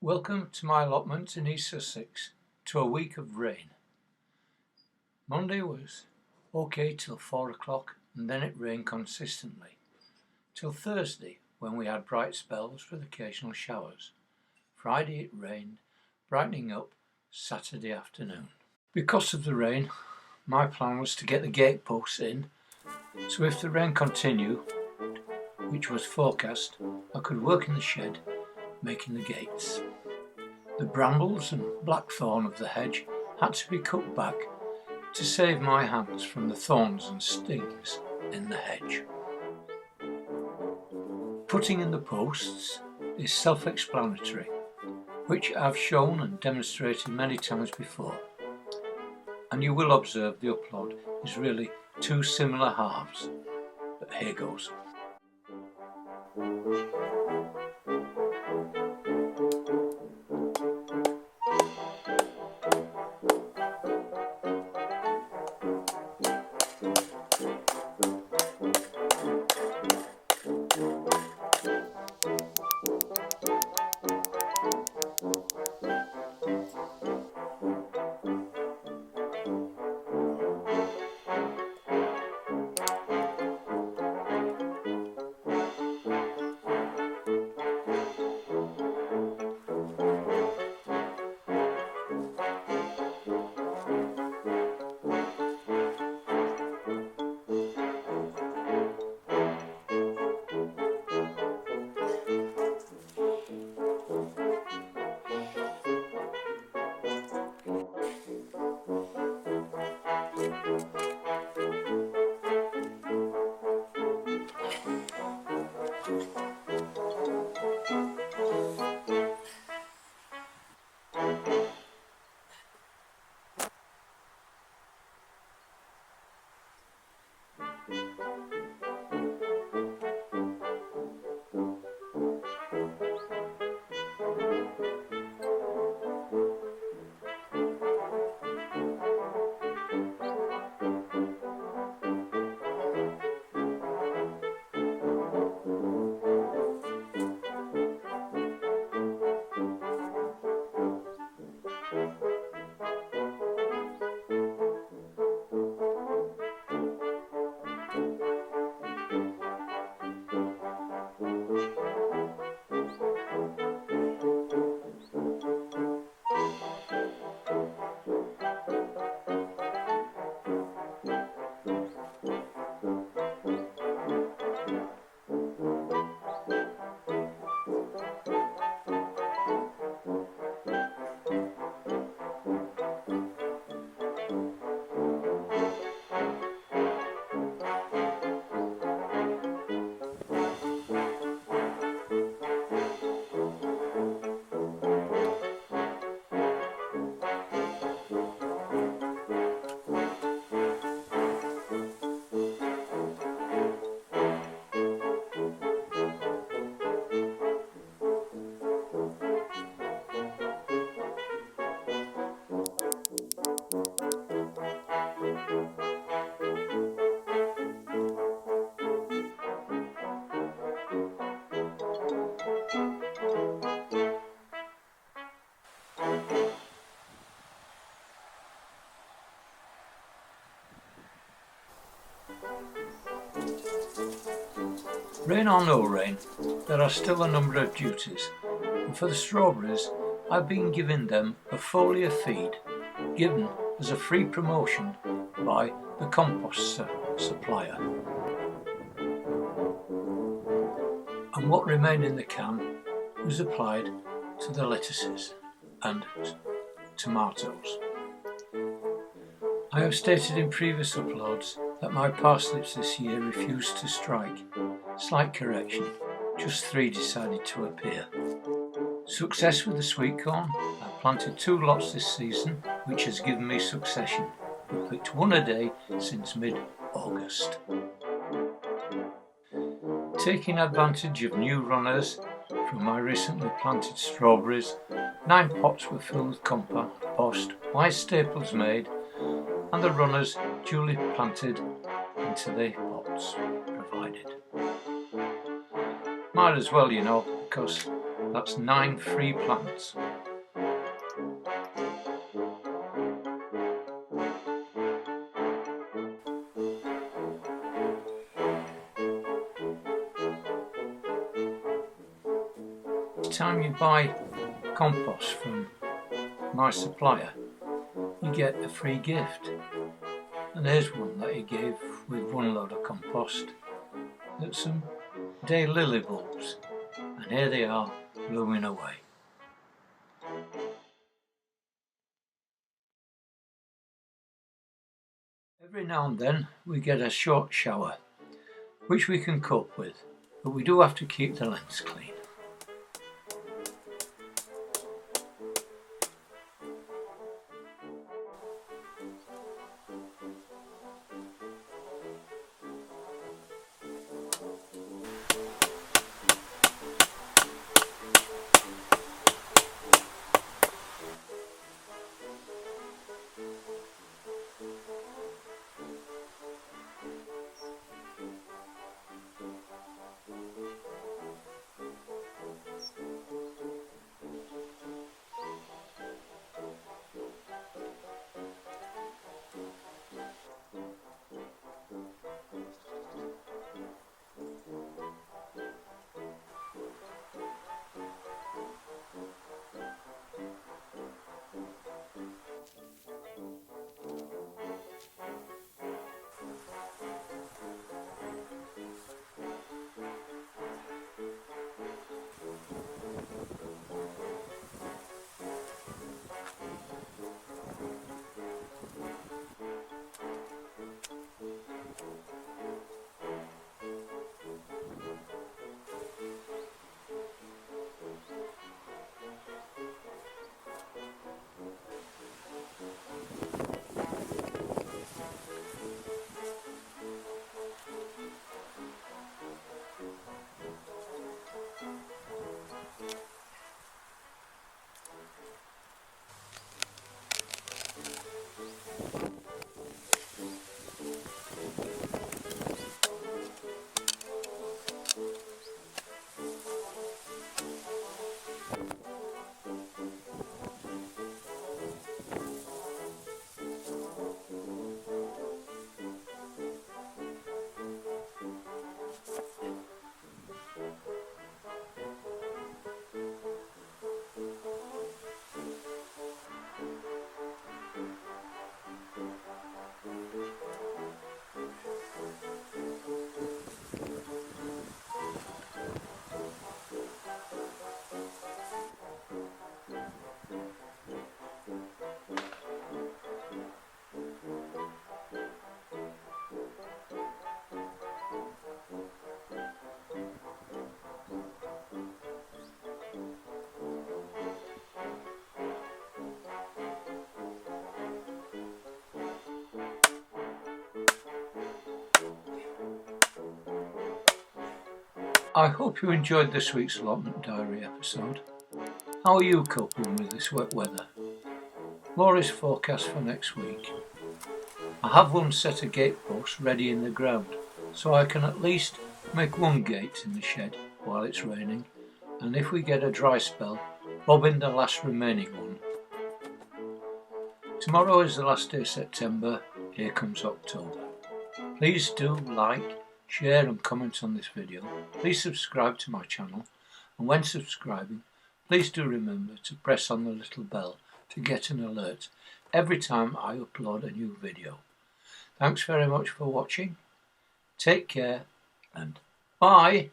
Welcome to my allotment in East Sussex to a week of rain. Monday was okay till 4 o'clock and then it rained consistently. Till Thursday when we had bright spells with occasional showers. Friday it rained, brightening up Saturday afternoon. Because of the rain, my plan was to get the gate posts in, so if the rain continued, which was forecast, I could work in the shed making the gates. The brambles and blackthorn of the hedge had to be cut back to save my hands from the thorns and stings in the hedge. Putting in the posts is self-explanatory, which I've shown and demonstrated many times before, and you will observe the upload is really two similar halves, but here goes. Rain or no rain, there are still a number of duties, and for the strawberries I've been giving them a foliar feed, given as a free promotion by the compost supplier. And what remained in the can was applied to the lettuces and tomatoes. I have stated in previous uploads that my parsnips this year refused to strike. Slight correction, just 3 decided to appear. Success with the sweet corn. I've planted 2 lots this season, which has given me succession. I've picked 1 a day since mid-August. Taking advantage of new runners from my recently planted strawberries, 9 pots were filled with compost, white staples made, and the runners duly planted into the pots provided. Might as well, because That's 9 free plants. Each time you buy compost from my supplier, you get a free gift. And here's one that he gave with 1 load of compost. That's some daylily bulbs, and here they are blooming away. Every now and then we get a short shower, which we can cope with, but we do have to keep the lens clean. I hope you enjoyed this week's Allotment Diary episode. How are you coping with this wet weather? More is forecast for next week. I have 1 set of gate posts ready in the ground, so I can at least make 1 gate in the shed while it's raining, and if we get a dry spell, bob in the last remaining one. Tomorrow is the last day of September, here comes October. Please do like, share and comment on this video. Please subscribe to my channel, and when subscribing, please do remember to press on the little bell to get an alert every time I upload a new video. Thanks very much for watching. Take care and bye.